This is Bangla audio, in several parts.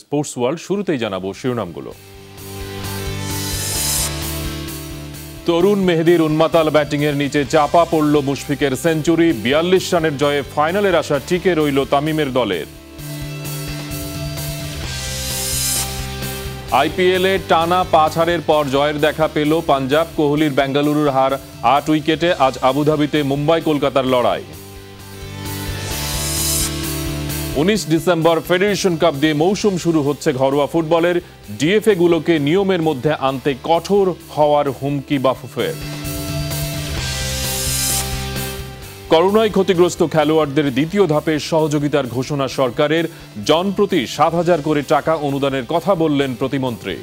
স্পোর্টস ওয়ার্ল্ড শুরুতেই জানাবো শিরোনামগুলো। তরুণ মেহেদীর উন্মাতাল ব্যাটিংয়ের নিচে চাপা পড়ল মুশফিকের সেঞ্চুরি, ৪২ রানের জয়ে ফাইনালের আশা টিকে রইল তামিমের দলের। আইপিএলে টানা ৫ হারের পর জয়ের দেখা পেল পাঞ্জাব। কোহলির বেঙ্গালুরুর হার ৮ উইকেটে। আজ আবুধাবিতে মুম্বাই কলকাতার লড়াই। ১৯ ডিসেম্বর ফেডারেশন কাপ দিয়ে মৌসুম শুরু হচ্ছে ঘরোয়া ফুটবলের। ডিএফএ গুলোকে নিয়মের মধ্যে আনতে কঠোর হওয়ার হুমকি বাফুফের। করোনায় ক্ষতিগ্রস্ত খেলোয়াড়দের দ্বিতীয় ধাপের সহযোগিতার ঘোষণা সরকারের। জনপ্রতি ৭,০০০ করে টাকা অনুদানের কথা বললেন প্রতিমন্ত্রী।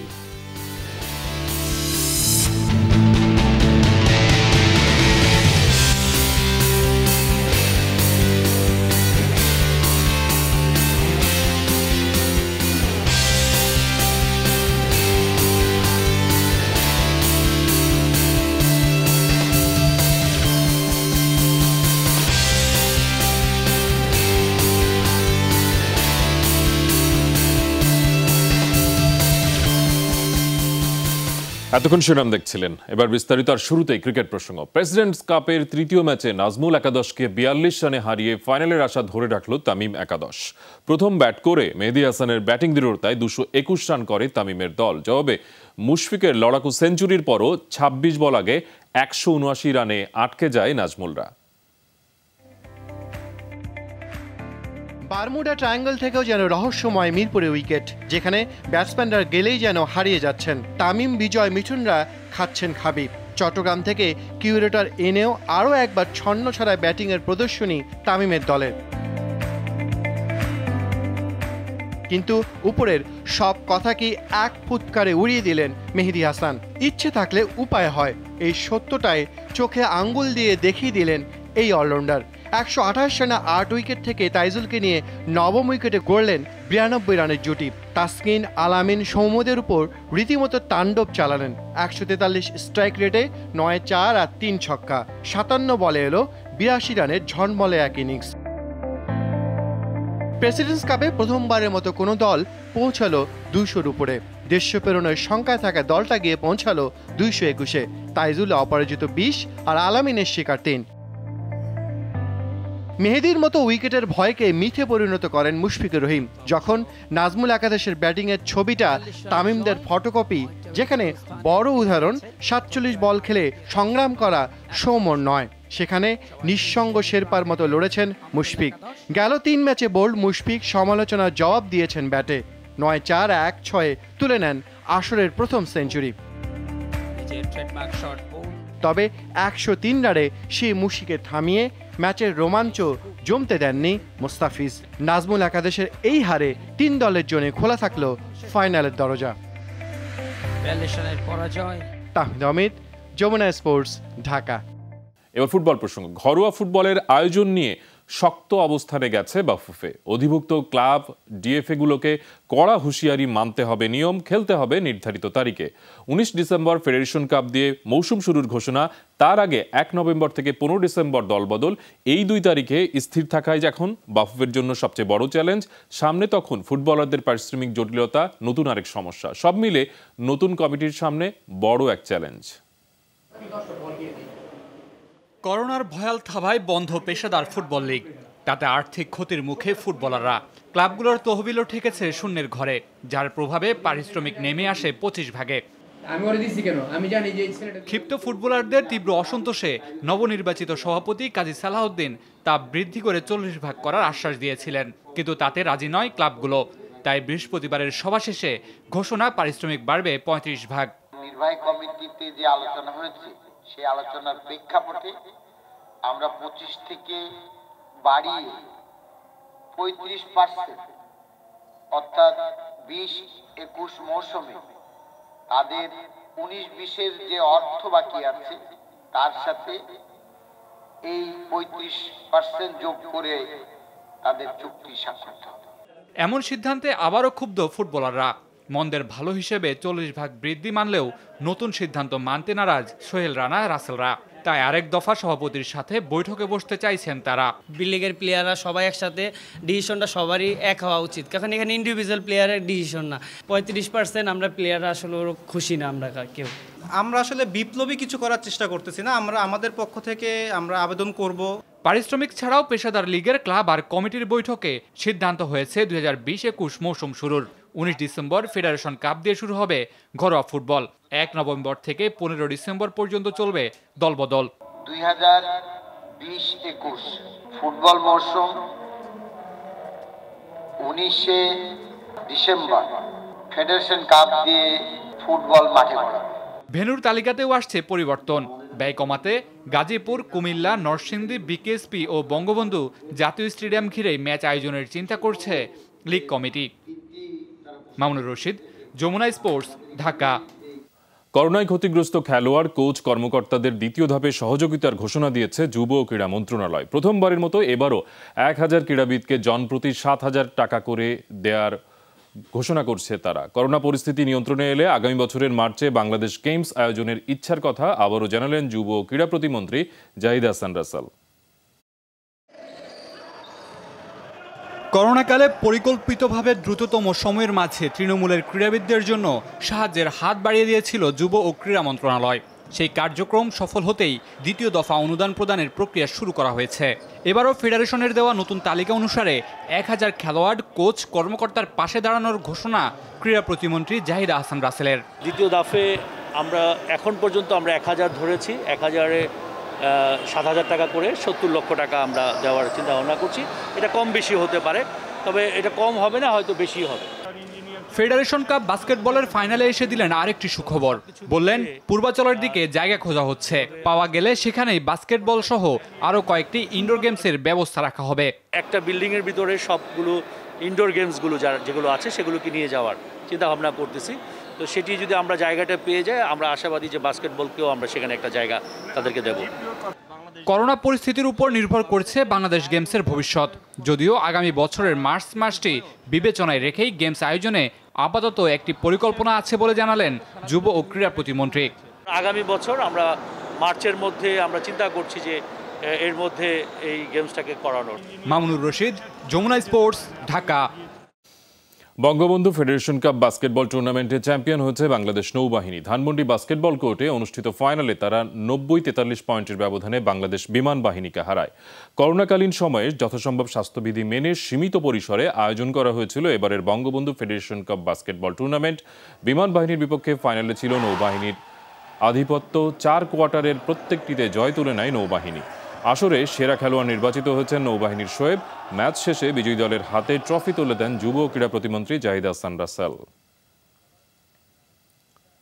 এতক্ষণ শিরোনাম দেখছিলেন, এবার বিস্তারিত। আর শুরুতেই ক্রিকেট প্রসঙ্গ। প্রেসিডেন্টস কাপের তৃতীয় ম্যাচে নাজমুল একাদশকে ৪২ রানে হারিয়ে ফাইনালের আশা ধরে রাখল তামিম একাদশ। প্রথম ব্যাট করে মেহেদী হাসানের ব্যাটিং দৃঢ়তায় ২২১ রান করে তামিমের দল। জবাবে মুশফিকের লড়াকু সেঞ্চুরির পরও ২৬ বল আগে ১৭৯ রানে আটকে যায় নাজমুলরা। বারমুডা ট্রায়াঙ্গল থেকেও যেন রহস্যময় মিরপুরে উইকেট, যেখানে ব্যাটসম্যানরা গেলেই যেন হারিয়ে যাচ্ছেন। তামিম, বিজয়, মিঠুনরা খাচ্ছেন খাবিব। চট্টগ্রাম থেকে কিউরেটর এনেও আরও একবার ছন্ন ছড়ায় ব্যাটিংয়ের প্রদর্শনী তামিমের দলের। কিন্তু উপরের সব কথাকেই এক ফুৎকারে উড়িয়ে দিলেন মেহেদী হাসান। ইচ্ছে থাকলে উপায় হয়, এই সত্যটাই চোখে আঙ্গুল দিয়ে দেখিয়ে দিলেন এই অলরাউন্ডার। ১২৮ রানে ৮ উইকেট থেকে তাইজুলকে নিয়ে নবম উইকেটে গড়লেন ৯২ রানের জুটি। তাসকিন, আলামিন, সৌম্যদের উপর রীতিমতো তাণ্ডব চালালেন। ১৪৩ স্ট্রাইক রেটে ৯-৪ আর ৩ ছক্কা। ৫৭ বলে এলো ৮২ রানের ঝনমলে এক ইনিংস। প্রেসিডেন্টস কাপে প্রথমবারের মতো কোনো দল পৌঁছালো ২০০-র উপরে। দেড়শো পেরোনোর সংখ্যায় থাকা দলটা গিয়ে পৌঁছালো ২২১-এ। তাইজুল অপরাজিত ২০ আর আলামিনের শিকার ৩। মেহেদীর মতো উইকেটের ভয়কে মিথে পরিণত করেন মুশফিকুর রহিম। যখন নাজমুল একাদশের ব্যাটিংয়ের ছবিটা তামিমদের ফটোকপি, যেখানে বড় উদাহরণ ৪৭ বল খেলে সংগ্রাম করা সৌম্যর নয়, সেখানে নিঃসঙ্গ শেরপার মতো লড়েছেন মুশফিক। গেল ৩ ম্যাচে বোল্ড মুশফিক সমালোচনার জবাব দিয়েছেন ব্যাটে। ৯-৪, ১-৬ তুলে নেন আসরের প্রথম সেঞ্চুরি। তবে ১০৩ রানে সেই মুশফিককে থামিয়ে ম্যাচের রোমাঞ্চ জমতে দেননি মোস্তাফিজ। নাজমুল একাদশের এই হারে ৩ দলের জন্য খোলা থাকলো ফাইনালের দরজা। তাহমিদ অমিত, যমুনা স্পোর্টস, ঢাকা। এবার ফুটবল প্রসঙ্গ। ঘরোয়া ফুটবলের আয়োজন নিয়ে শক্ত অবস্থানে গেছে বাফুফে। অধিভুক্ত ক্লাব ডিএফএ গুলোকে কড়া হুঁশিয়ারি মানতে হবে নিয়ম, খেলতে হবে নির্ধারিত তারিখে। ১৯ ডিসেম্বর ফেডারেশন কাপ দিয়ে মৌসুম শুরুর ঘোষণা, তার আগে ১ নভেম্বর থেকে ১৫ ডিসেম্বর দলবদল। এই ২ তারিখে স্থির থাকাই এখন বাফুফের জন্য সবচেয়ে বড় চ্যালেঞ্জ। সামনে তখন ফুটবলারদের পারিশ্রমিক জটিলতা, নতুন আরেক সমস্যা। সব মিলে নতুন কমিটির সামনে বড় এক চ্যালেঞ্জ। করোনার ভয়াল থাবায় বন্ধ পেশাদার ফুটবল লিগ। তাতে আর্থিক ক্ষতির মুখে ফুটবলাররা। ক্লাবগুলোর তহবিলও ঠেকেছে শূন্যের ঘরে, যার প্রভাবে পারিশ্রমিক নেমে আসে ২৫ ভাগে। ক্ষিপ্ত ফুটবলারদের তীব্র অসন্তোষে নবনির্বাচিত সভাপতি কাজী সালাহউদ্দিন তা বৃদ্ধি করে ৪০ ভাগ করার আশ্বাস দিয়েছিলেন, কিন্তু তাতে রাজি নয় ক্লাবগুলো। তাই বৃহস্পতিবারের সভা শেষে ঘোষণা, পারিশ্রমিক বাড়বে ৩৫ ভাগ। নির্বাহী কমিটিতে যে আলোচনা হয়েছে, সেই আলোচনার প্রেক্ষাপটে আমরা ২৫ থেকে বাড়িয়ে ৩৫%, অর্থাৎ ২০-২১ মৌসুমে তাদের ১৯-২০-এর যে অর্থ বাকি আছে তার সাথে এই ৩৫% যোগ করে তাদের চুক্তি স্বাক্ষরিত হবে। এমন সিদ্ধান্তে আবারও ক্ষুব্ধ ফুটবলাররা। মন্দের ভালো হিসেবে ৪০ ভাগ বৃদ্ধি মানলেও নতুন সিদ্ধান্ত মানতে নারাজ সোহেল রানা, রাসেলরা। তাই আরেক দফা সভাপতির সাথে বৈঠকে বসতে চাইছেন তারা। বি লিগের প্লেয়াররা সবাই একসাথে, ডিসিশনটা সবারই এক হওয়া উচিত, কারণ এখানে ইন্ডিভিজুয়াল প্লেয়ারের ডিসিশন না। 35% আমরা প্লেয়াররা আসলে খুশি না আমরা কেউ। আমরা আসলে বিপ্লবী কিছু করার চেষ্টা করতেছি না, আমরা আমাদের পক্ষ থেকে আমরা আবেদন করব। পারিশ্রমিক ছাড়াও পেশাদার লীগের ক্লাব আর কমিটির বৈঠকে সিদ্ধান্ত হয়েছে 2020-21 মৌসুম শুরুর। 19 ডিসেম্বর ফেডারেশন কাপ দিয়ে শুরু হবে ঘরোয়া ফুটবল। 1 নভেম্বর থেকে 15 ডিসেম্বর পর্যন্ত চলবে দলবদল। 2020-21 ফুটবল মৌসুম 19 ডিসেম্বর ফেডারেশন কাপ দিয়ে ফুটবল মাঠে গড়াবে। ভেন্যুর তালিকাতেও আসছে পরিবর্তন। ব্যয় কমাতে গাজীপুর, কুমিল্লা, নরসিংদী, বিকেএসপি ও বঙ্গবন্ধু জাতীয় স্টেডিয়াম ঘিরে ম্যাচ আয়োজনের চিন্তা করছে লীগ কমিটি। মামুনুর রশিদ, যমুনা স্পোর্টস, ঢাকা। করোনায় ক্ষতিগ্রস্ত খেলোয়াড়, কোচ, কর্মকর্তাদের দ্বিতীয় ধাপে সহযোগিতার ঘোষণা দিয়েছে যুব ও ক্রীড়া মন্ত্রণালয়। প্রথমবারের মতো এবারও 1000 ক্রীড়াবিদকে জনপ্রতি 7000 টাকা করে দেওয়ার ঘোষণা করছে তারা। করোনা পরিস্থিতি নিয়ন্ত্রণে এলে আগামী বছরের মার্চে বাংলাদেশ গেমস আয়োজনের ইচ্ছার কথা আবারও জানালেন যুব ও ক্রীড়া প্রতিমন্ত্রী জাহিদ হাসান রাসেল। করোনাকালে পরিকল্পিতভাবে দ্রুততম সময়ের মাঝে তৃণমূলের ক্রীড়াবিদদের জন্য সাহায্যের হাত বাড়িয়ে দিয়েছিল যুব ও ক্রীড়া মন্ত্রণালয়। সেই কার্যক্রম সফল হতেই দ্বিতীয় দফা অনুদান প্রদানের প্রক্রিয়া শুরু করা হয়েছে। এবারও ফেডারেশনের দেওয়া নতুন তালিকা অনুসারে 1000 খেলোয়াড়, কোচ, কর্মকর্তার পাশে দাঁড়ানোর ঘোষণা ক্রীড়া প্রতিমন্ত্রী জাহিদ হাসান রাসেলের। দ্বিতীয় দফে আমরা এখন পর্যন্ত 1000 ধরেছি। 1000-এ 7000 টাকা করে 70 লক্ষ টাকা আমরা দেওয়ার চিন্তা ভাবনা করছি। এটা কম বেশি হতে পারে, তবে এটা কম হবে না, হয়তো বেশি হবে। ফেডারেশন কাপ বাস্কেটবলের ফাইনালে এসে দিলেন আরেকটি সুখবর। বললেন পূর্বাচলের দিকে জায়গা খোঁজা হচ্ছে, পাওয়া গেলে সেখানেই বাস্কেটবল সহ আরও কয়েকটি ইনডোর গেমসের ব্যবস্থা রাখা হবে। একটা বিল্ডিংয়ের ভিতরে সবগুলো ইনডোর গেমসগুলো যেগুলো আছে সেগুলোকে নিয়ে যাওয়ার চিন্তা ভাবনা করতেছি। তো সেটি যদি আমরা জায়গাটা পেয়ে যাই, আমরা আশাবাদী যে বাস্কেটবলকেও আমরা সেখানে একটা জায়গা তাদেরকে দেব। করোনা পরিস্থিতির উপর নির্ভর করছে বাংলাদেশ গেমসের ভবিষ্যৎ। যদিও আগামী বছরের মার্চ মাসটি বিবেচনায় রেখেই গেমস আয়োজনে আপাতত একটি পরিকল্পনা আছে বলে জানালেন যুব ও ক্রীড়া প্রতিমন্ত্রী। আগামী বছর আমরা মার্চের মধ্যে আমরা চিন্তা করছি যে এর মধ্যে এই গেমসটাকে করানোর। Mamunur Rashid, Jamuna sports, Dhaka. Bangabandhu federation cup basketball টুর্নামেন্টে চ্যাম্পিয়ন হয়েছে বাংলাদেশ নৌবাহিনী। ধানমন্ডি বাস্কেটবল কোর্টে অনুষ্ঠিত ফাইনালে তারা 90-43 পয়েন্টের ব্যবধানে বাংলাদেশ বিমান বাহিনীকে হারায়। করোনাকালীন সময়ে যথাসম্ভব স্বাস্থ্যবিধি মেনে সীমিত পরিসরে আয়োজন করা হয়েছিল এবারের Bangabandhu federation cup basketball tournament. বিমান বাহিনীর বিপক্ষে ফাইনালে ছিল নৌবাহিনীর আধিপত্য। 4 কোয়ার্টারের প্রত্যেকটিতে জয় তুলে নেয় নৌবাহিনী। আসরে সেরা খেলোয়াড় নির্বাচিত হয়েছেন নৌবাহিনীর শোয়েব। ম্যাচ শেষে বিজয়ী দলের হাতে ট্রফি তুলে দেন যুব ও ক্রীড়া প্রতিমন্ত্রী জাহিদ হাসান রাসেল।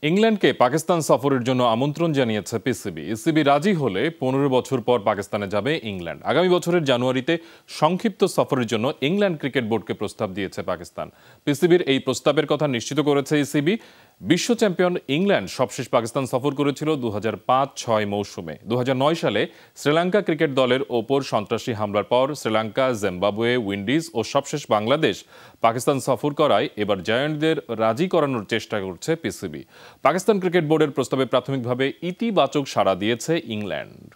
ইংল্যান্ডকে পাকিস্তান সফরের জন্য আমন্ত্রণ জানিয়েছে পিসিবি। ইসিবি রাজি হলে 15 বছর পর পাকিস্তানে যাবে ইংল্যান্ড। আগামী বছরের জানুয়ারিতে সংক্ষিপ্ত সফরের জন্য ইংল্যান্ড ক্রিকেট বোর্ডকে প্রস্তাব দিয়েছে পাকিস্তান। পিসিবির এই প্রস্তাবের কথা নিশ্চিত করেছে ইসিবি। বিশ্ব চ্যাম্পিয়ন ইংল্যান্ড সবশেষ পাকিস্তান সফর করেছিল 2005-06 মৌসুমে। 2009 সালে শ্রীলঙ্কা ক্রিকেট দলের ওপর সন্ত্রাসী হামলার পর শ্রীলঙ্কা, জিম্বাবুয়ে, উইন্ডিজ ও সবশেষ বাংলাদেশ পাকিস্তান সফর করায় এবার জায়ান্টদের রাজি করানোর চেষ্টা করছে পিসিবি। পাকিস্তান ক্রিকেট বোর্ডের প্রস্তাবে প্রাথমিকভাবে ইতিবাচক সাড়া দিয়েছে ইংল্যান্ড।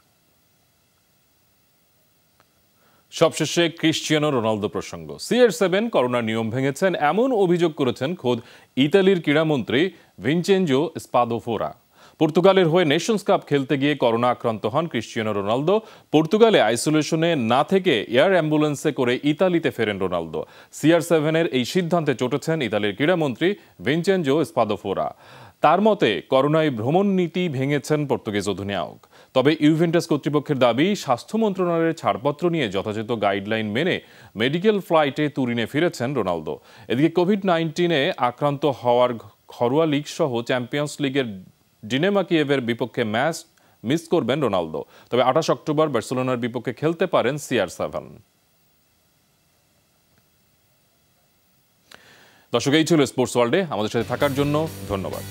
সবশেষে ক্রিশ্চিয়ানো রোনালদো প্রসঙ্গ। CR7 করোনার নিয়ম ভেঙেছেন এমন অভিযোগ করেছেন খোদ ইতালির ক্রীড়ামন্ত্রী ভিনচেনজো স্পাদোফোরা। পর্তুগালের হয়ে নেশনস কাপ খেলতে গিয়ে করোনা আক্রান্ত হন ক্রিশ্চিয়ানো রোনালদো। পর্তুগালে আইসোলেশনে না থেকে এয়ার অ্যাম্বুলেন্সে করে ইতালিতে ফেরেন রোনালদো। CR7-এর এই সিদ্ধান্তে চটেছেন ইতালির ক্রীড়ামন্ত্রী ভিনচেনজো স্পাদোফোরা। তার মতে করোনায় ভ্রমণ নীতি ভেঙেছেন পর্তুগিজ অধিনায়ক। তবে ইউভেন্টাস কর্তৃপক্ষের দাবি, স্বাস্থ্য মন্ত্রণালয়ের ছাড়পত্র নিয়ে যথাযথ গাইডলাইন মেনে মেডিকেল ফ্লাইটে তুরিনে ফিরেছেন রোনালদো। এদিকে কোভিড-19-এ আক্রান্ত হওয়ার ঘরোয়া লিগ সহ চ্যাম্পিয়ন্স লিগের ডিনামো কিয়েভের বিপক্ষে ম্যাচ মিস করবেন রোনালদো। তবে 28 অক্টোবর বার্সেলোনার বিপক্ষে খেলতে পারেন CR7। দর্শক, এই ছিল স্পোর্টস ওয়ার্ল্ডে। আমাদের সাথে থাকার জন্য ধন্যবাদ।